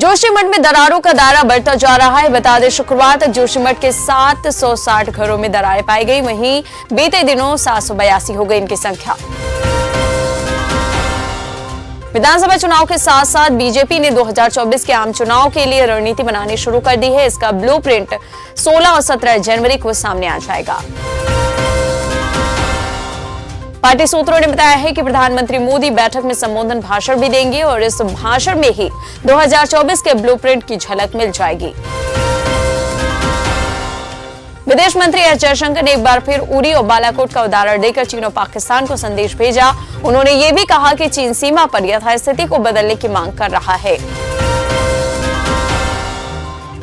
जोशीमठ में दरारों का दायरा बढ़ता जा रहा है। बता दें, शुक्रवार तक जोशीमठ के 760 घरों में दरारें पाई गई। वहीं बीते दिनों 782 हो गई इनकी संख्या। विधानसभा चुनाव के साथ साथ बीजेपी ने 2024 के आम चुनाव के लिए रणनीति बनानी शुरू कर दी है। इसका ब्लूप्रिंट 16 और 17 जनवरी को सामने आ जाएगा। पार्टी सूत्रों ने बताया है कि प्रधानमंत्री मोदी बैठक में संबोधन भाषण भी देंगे और इस भाषण में ही 2024 के ब्लूप्रिंट की झलक मिल जाएगी। विदेश मंत्री एस जयशंकर ने एक बार फिर उरी और बालाकोट का उदाहरण देकर चीन और पाकिस्तान को संदेश भेजा। उन्होंने ये भी कहा कि चीन सीमा पर यथास्थिति को बदलने की मांग कर रहा है।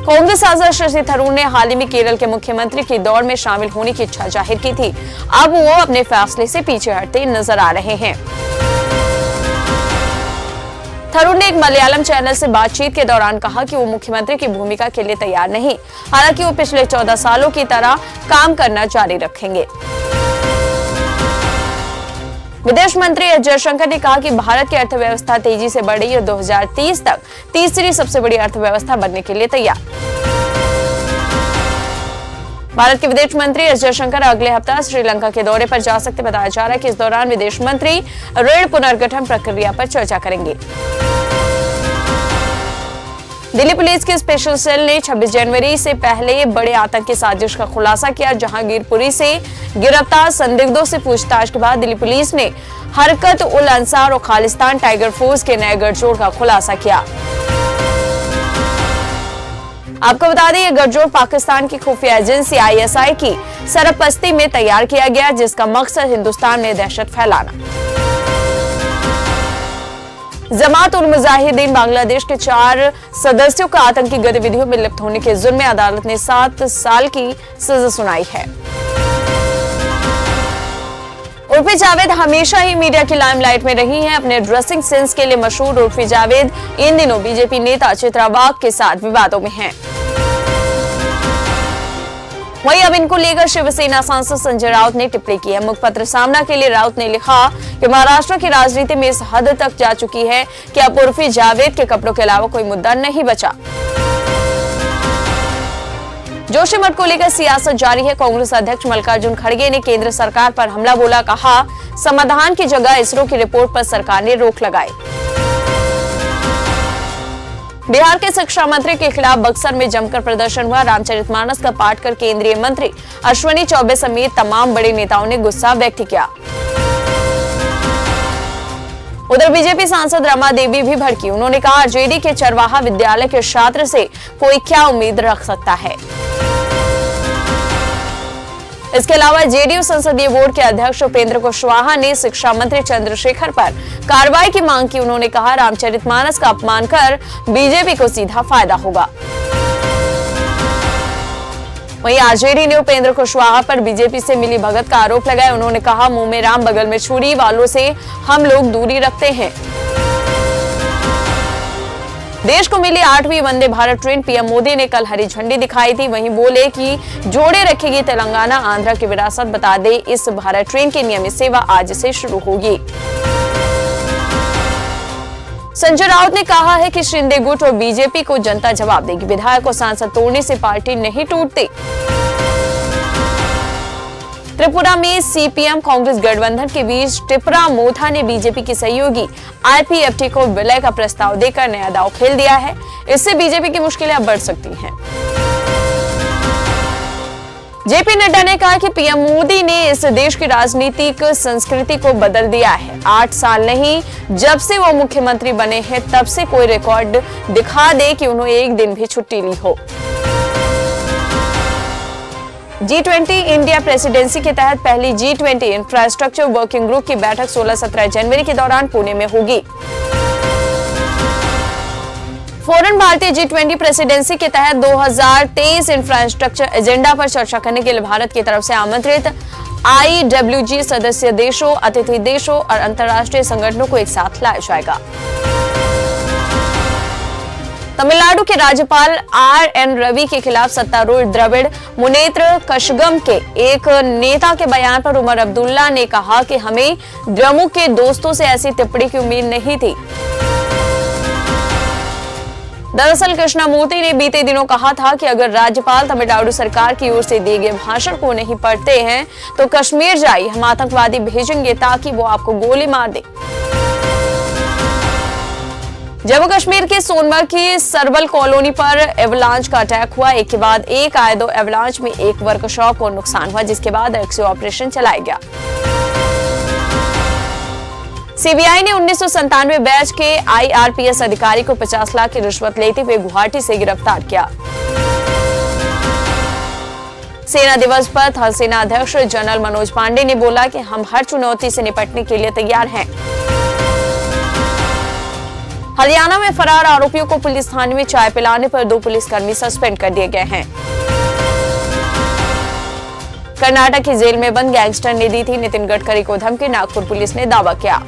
कांग्रेस सांसद शशि थरूर ने हाल ही में केरल के मुख्यमंत्री की दौड़ में शामिल होने की इच्छा जाहिर की थी। अब वो अपने फैसले से पीछे हटते नजर आ रहे हैं। थरूर ने एक मलयालम चैनल से बातचीत के दौरान कहा कि वो मुख्यमंत्री की भूमिका के लिए तैयार नहीं, हालांकि वो पिछले 14 सालों की तरह काम करना जारी रखेंगे। विदेश मंत्री एस जयशंकर ने कहा कि भारत की अर्थव्यवस्था तेजी से बढ़ रही है और 2030 तक तीसरी सबसे बड़ी अर्थव्यवस्था बनने के लिए तैयार। भारत के विदेश मंत्री एस जयशंकर अगले हफ्ते श्रीलंका के दौरे पर जा सकते। बताया जा रहा है कि इस दौरान विदेश मंत्री ऋण पुनर्गठन प्रक्रिया पर चर्चा करेंगे। दिल्ली पुलिस के स्पेशल सेल ने 26 जनवरी से पहले बड़े आतंकी साजिश का खुलासा किया। जहांगीरपुरी से गिरफ्तार संदिग्धों से पूछताछ के बाद दिल्ली पुलिस ने हरकत उल अंसार और खालिस्तान टाइगर फोर्स के नए गठजोड़ का खुलासा किया। आपको बता दें, यह गठजोड़ पाकिस्तान की खुफिया एजेंसी ISI की सरपरस्ती में तैयार किया गया, जिसका मकसद हिंदुस्तान में दहशत फैलाना। जमात उल मुजाहिदीन बांग्लादेश के 4 सदस्यों का आतंकी गतिविधियों में लिप्त होने के जुर्म में अदालत ने 7 साल की सजा सुनाई है। उर्फी जावेद हमेशा ही मीडिया की लाइमलाइट में रही हैं। अपने ड्रेसिंग सेंस के लिए मशहूर उर्फी जावेद इन दिनों बीजेपी नेता चित्रा वाघ के साथ विवादों में हैं। वहीं अब इनको लेकर शिवसेना सांसद संजय राउत ने टिप्पणी की है। मुखपत्र सामना के लिए राउत ने लिखा कि महाराष्ट्र की राजनीति में इस हद तक जा चुकी है कि अब उर्फी जावेद के कपड़ों के अलावा कोई मुद्दा नहीं बचा। जोशीमठ को लेकर सियासत जारी है। कांग्रेस अध्यक्ष मल्लिकार्जुन खड़गे ने केंद्र सरकार पर हमला बोला। कहा, समाधान की जगह इसरो की रिपोर्ट पर सरकार ने रोक लगाई। बिहार के शिक्षा मंत्री के खिलाफ बक्सर में जमकर प्रदर्शन हुआ। रामचरितमानस का पाठ कर केंद्रीय मंत्री अश्विनी चौबे समेत तमाम बड़े नेताओं ने गुस्सा व्यक्त किया। उधर बीजेपी सांसद रमा देवी भी भड़की। उन्होंने कहा, RJD के चरवाहा विद्यालय के छात्र से कोई क्या उम्मीद रख सकता है। इसके अलावा JDU संसदीय बोर्ड के अध्यक्ष उपेंद्र कुशवाहा ने शिक्षा मंत्री चंद्रशेखर पर कार्रवाई की मांग की। उन्होंने कहा, रामचरितमानस का अपमान कर बीजेपी को सीधा फायदा होगा। वहीं RJD ने उपेंद्र कुशवाहा पर बीजेपी से मिली भगत का आरोप लगाया। उन्होंने कहा, मुंह में राम बगल में छुरी वालों से हम लोग दूरी रखते हैं। देश को मिली 8वीं वंदे भारत ट्रेन पीएम मोदी ने कल हरी झंडी दिखाई थी। वहीं बोले कि जोड़े रखेगी तेलंगाना आंध्र की विरासत। बता दें, इस भारत ट्रेन की नियमित सेवा आज से शुरू होगी। संजय राउत ने कहा है कि शिंदे गुट और बीजेपी को जनता जवाब देगी। विधायक और सांसद तोड़ने से पार्टी नहीं टूटती। त्रिपुरा में CPM कांग्रेस गठबंधन के बीच टिपरा मोथा ने बीजेपी की सहयोगी IPFT को विलय का प्रस्ताव देकर नया दांव खेल दिया है। इससे बीजेपी की मुश्किलें अब बढ़ सकती हैं। JP नड्डा ने कहा कि PM मोदी ने इस देश की राजनीतिक संस्कृति को बदल दिया है। 8 साल नहीं, जब से वो मुख्यमंत्री बने हैं तब से कोई रिकॉर्ड दिखा दे कि उन्होंने एक दिन भी छुट्टी ली हो। G20 इंडिया प्रेसिडेंसी के तहत पहली G20 इंफ्रास्ट्रक्चर वर्किंग ग्रुप की बैठक 16-17 जनवरी के दौरान पुणे में होगी। फॉरेन भारतीय G20 प्रेसिडेंसी के तहत 2023 इंफ्रास्ट्रक्चर एजेंडा पर चर्चा करने के लिए भारत की तरफ से आमंत्रित IWG सदस्य देशों, अतिथि देशों और अंतर्राष्ट्रीय संगठनों को एक साथ लाया जाएगा। तमिलनाडु के राज्यपाल RN रवि के खिलाफ सत्तारूढ़ द्रविड़ मुनेत्र कशगम के एक नेता के बयान पर उमर अब्दुल्ला ने कहा कि हमें द्रमुक के दोस्तों से ऐसी टिप्पणी की उम्मीद नहीं थी। दरअसल कृष्णमूर्ति ने बीते दिनों कहा था कि अगर राज्यपाल तमिलनाडु सरकार की ओर से दिए गए भाषण को नहीं पढ़ते हैं तो कश्मीर जाइए, हम आतंकवादी भेजेंगे ताकि वो आपको गोली मार दे। जम्मू कश्मीर के सोनमर्ग की सरबल कॉलोनी पर एवलांच का अटैक हुआ। एक के बाद एक आए दो एवलांच में एक वर्कशॉप को नुकसान हुआ, जिसके बाद रेस्क्यू ऑपरेशन चलाया गया। सीबीआई ने 1997 बैच के IRPS अधिकारी को 50 लाख की रिश्वत लेते हुए गुवाहाटी से गिरफ्तार किया। सेना दिवस पर थल सेना अध्यक्ष जनरल मनोज पांडे ने बोला कि हम हर चुनौती से निपटने के लिए तैयार हैं। हरियाणा में फरार आरोपियों को पुलिस थाने में चाय पिलाने पर 2 पुलिसकर्मी सस्पेंड कर दिए गए हैं। कर्नाटक की जेल में बंद गैंगस्टर ने दी थी नितिन गडकरी को धमकी, नागपुर पुलिस ने दावा किया।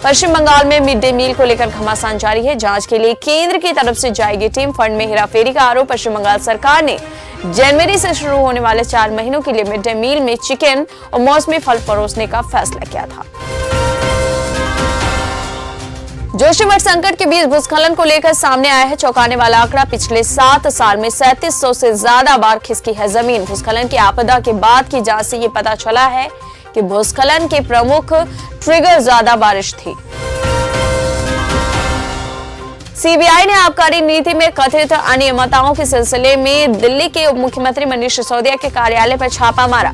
पश्चिम बंगाल में मिड डे मील को लेकर घमासान जारी है। जांच के लिए केंद्र की तरफ से जाएगी टीम। फंड में हेराफेरी का आरोप। पश्चिम बंगाल सरकार ने जनवरी से शुरू होने वाले 4 महीनों के लिए मिड डे मील में चिकन और मौसमी फल परोसने का फैसला किया था। जोशीमठ संकट के बीच भूस्खलन को लेकर सामने आया है चौंकाने वाला आंकड़ा। पिछले 7 साल में 3700 से ज्यादा बार खिसकी है जमीन। भूस्खलन की आपदा के बाद की जांच से ये पता चला है कि भूस्खलन के प्रमुख ट्रिगर ज्यादा बारिश थी। सीबीआई ने आबकारी नीति में कथित अनियमितताओं के सिलसिले में दिल्ली के उप मुख्यमंत्री मनीष सिसोदिया के कार्यालय पर छापा मारा।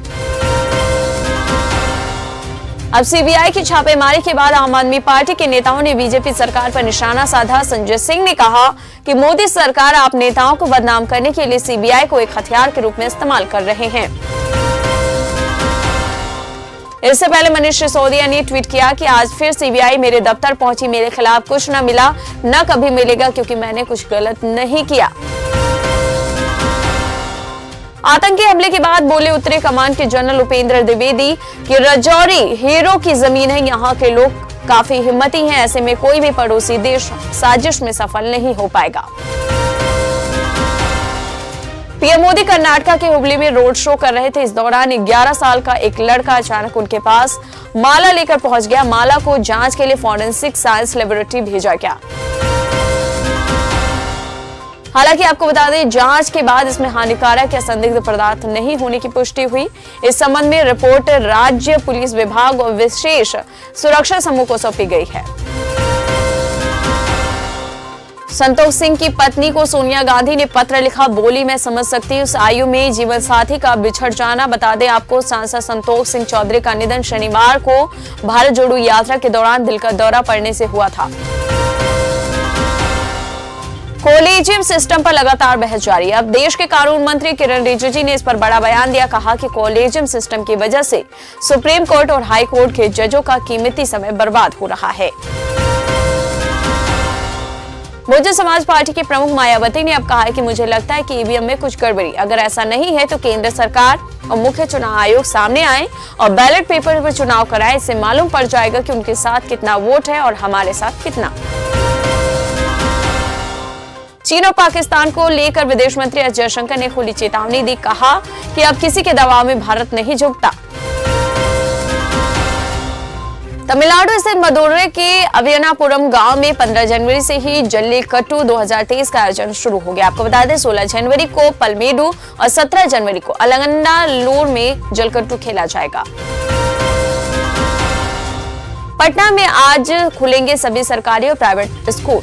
अब सीबीआई की छापेमारी के बाद आम आदमी पार्टी के नेताओं ने बीजेपी सरकार पर निशाना साधा। संजय सिंह ने कहा कि मोदी सरकार आप नेताओं को बदनाम करने के लिए सीबीआई को एक हथियार के रूप में इस्तेमाल कर रहे हैं। इससे पहले मनीष सिसोदिया ने ट्वीट किया कि आज फिर सीबीआई मेरे दफ्तर पहुंची, मेरे खिलाफ कुछ न मिला, न कभी मिलेगा, क्योंकि मैंने कुछ गलत नहीं किया। आतंकी हमले के बाद बोले उत्तरी कमान के जनरल उपेंद्र द्विवेदी कि राजौरी हीरो की जमीन है, यहाँ के लोग काफी हिम्मती हैं, ऐसे में कोई भी पड़ोसी देश साजिश में सफल नहीं हो पाएगा। पीएम मोदी कर्नाटक के हुबली में रोड शो कर रहे थे। इस दौरान 11 साल का एक लड़का अचानक उनके पास माला लेकर पहुंच गया। माला को जांच के लिए फॉरेंसिक साइंस लेबोरेटरी भेजा गया। हालांकि आपको बता दें, जांच के बाद इसमें हानिकारक या संदिग्ध पदार्थ नहीं होने की पुष्टि हुई। इस संबंध में रिपोर्ट राज्य पुलिस विभाग और विशेष सुरक्षा समूह को सौंपी गई है। संतोष सिंह की पत्नी को सोनिया गांधी ने पत्र लिखा, बोली मैं समझ सकती हूँ उस आयु में जीवन साथी का बिछड़ जाना। बता दें आपको, सांसद संतोष सिंह चौधरी का निधन शनिवार को भारत जोड़ो यात्रा के दौरान दिल का दौरा पड़ने से हुआ था। कॉलेजियम सिस्टम पर लगातार बहस जारी है। अब देश के कानून मंत्री किरण रिजिजू ने इस पर बड़ा बयान दिया। कहा कि कॉलेजियम सिस्टम की वजह से सुप्रीम कोर्ट और हाई कोर्ट के जजों का कीमती समय बर्बाद हो रहा है। बहुजन समाज पार्टी के प्रमुख मायावती ने अब कहा है कि मुझे लगता है कि ईवीएम में कुछ गड़बड़ी, अगर ऐसा नहीं है तो केंद्र सरकार और मुख्य चुनाव आयोग सामने आए और बैलेट पेपर पर चुनाव कराए। इससे मालूम पड़ जाएगा कि उनके साथ कितना वोट है और हमारे साथ कितना। चीन और पाकिस्तान को लेकर विदेश मंत्री एस जयशंकर ने खुली चेतावनी दी। कहा कि अब किसी के दबाव में भारत नहीं झुकता। तमिलनाडु स्थित मदुरै के अवियनापुरम गांव में 15 जनवरी से ही जल्लीकट्टू 2023 का आयोजन शुरू हो गया। आपको बता दें 16 जनवरी को पलमेडु और 17 जनवरी को अलंगनालूर में जल्लीकट्टू खेला जाएगा। पटना में आज खुलेंगे सभी सरकारी और प्राइवेट स्कूल।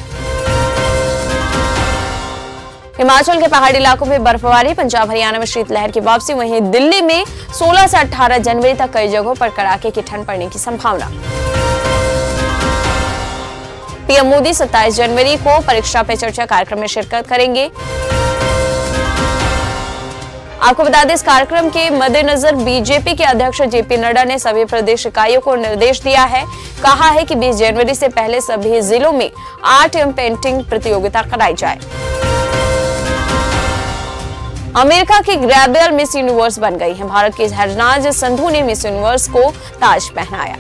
हिमाचल के पहाड़ी इलाकों में बर्फबारी, पंजाब हरियाणा में शीतलहर की वापसी। वहीं दिल्ली में 16 से 18 जनवरी तक कई जगहों पर कड़ाके की ठंड पड़ने की संभावना। पीएम मोदी 27 जनवरी को परीक्षा पे चर्चा कार्यक्रम में शिरकत करेंगे। आपको बता दें, इस कार्यक्रम के मद्देनजर बीजेपी के अध्यक्ष जेपी नड्डा ने सभी प्रदेश इकाइयों को निर्देश दिया है। कहा है कि 20 जनवरी से पहले सभी जिलों में आर्ट एवं पेंटिंग प्रतियोगिता कराई जाए। अमेरिका की ग्रेबियल मिस यूनिवर्स बन गई है। भारत की हरनाज संधू ने मिस यूनिवर्स को ताज पहनाया।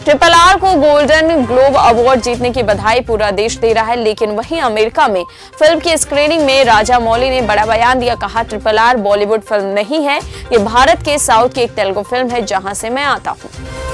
RRR को गोल्डन ग्लोब अवार्ड जीतने की बधाई पूरा देश दे रहा है, लेकिन वहीं अमेरिका में फिल्म की स्क्रीनिंग में राजा मौली ने बड़ा बयान दिया। कहा RRR बॉलीवुड फिल्म नहीं है, ये भारत के साउथ की एक तेलुगु फिल्म है जहां से मैं आता हूं।